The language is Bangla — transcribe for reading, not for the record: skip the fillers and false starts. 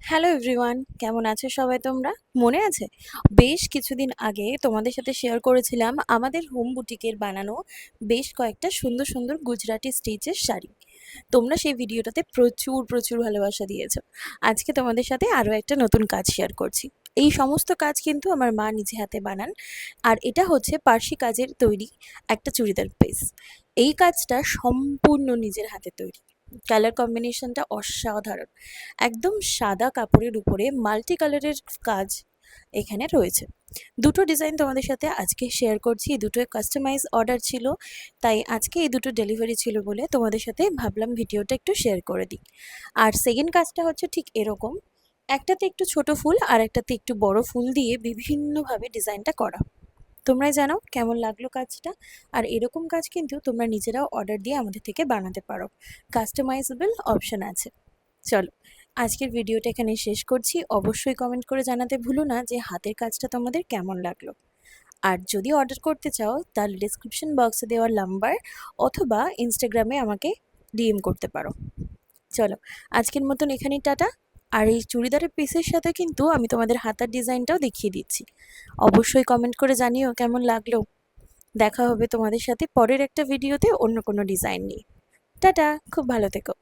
হ্যালো এভরিওয়ান, কেমন আছো সবাই তোমরা? মনে আছে বেশ কিছুদিন আগে তোমাদের সাথে শেয়ার করেছিলাম আমাদের হোম বুটিকের বানানো বেশ কয়েকটা সুন্দর সুন্দর গুজরাটি স্টিচের শাড়ি। তোমরা সেই ভিডিওটাতে প্রচুর প্রচুর ভালোবাসা দিয়েছো। আজকে তোমাদের সাথে আরও একটা নতুন কাজ শেয়ার করছি। এই সমস্ত কাজ কিন্তু আমার মা নিজে হাতে বানান, আর এটা হচ্ছে পার্সি কাজের তৈরি একটা চুড়িদার পিস। এই কাজটা সম্পূর্ণ নিজের হাতে তৈরি। কালার কম্বিনেশনটা অসাধারণ, একদম সাদা কাপড়ের উপরে মাল্টি কালারের কাজ এখানে রয়েছে। দুটো ডিজাইন তোমাদের সাথে আজকে শেয়ার করছি। এই দুটো কাস্টমাইজ অর্ডার ছিল, তাই আজকে এই দুটো ডেলিভারি ছিল বলে তোমাদের সাথে ভাবলাম ভিডিওটা একটু শেয়ার করে দিই। আর সেকেন্ড কাজটা হচ্ছে ঠিক এরকম, একটাতে একটু ছোট ফুল আর একটাতে একটু বড় ফুল দিয়ে বিভিন্নভাবে ডিজাইনটা করা। তোমরাই জানাও কেমন লাগলো কাজটা। আর এরকম কাজ কিন্তু তোমরা নিজেরাও অর্ডার দিয়ে আমাদের থেকে বানাতে পারো, কাস্টমাইজেবল অপশন আছে। চলো, আজকের ভিডিওটা এখানে শেষ করছি। অবশ্যই কমেন্ট করে জানাতে ভুলো না যে হাতের কাজটা তোমাদের কেমন লাগলো। আর যদি অর্ডার করতে চাও তাহলে ডিসক্রিপশন বক্সে দেওয়া নাম্বার অথবা ইনস্টাগ্রামে আমাকে ডিএম করতে পারো। চলো, আজকের মতন এখানেই টাটা। আর এই চুড়িদারের পিসের সাথে কিন্তু আমি তোমাদের হাতার ডিজাইনটাও দেখিয়ে দিচ্ছি। অবশ্যই কমেন্ট করে জানিও কেমন লাগলো। দেখা হবে তোমাদের সাথে পরের একটা ভিডিওতে অন্য কোনো ডিজাইন নিয়ে। টাটা, খুব ভালো থেকো।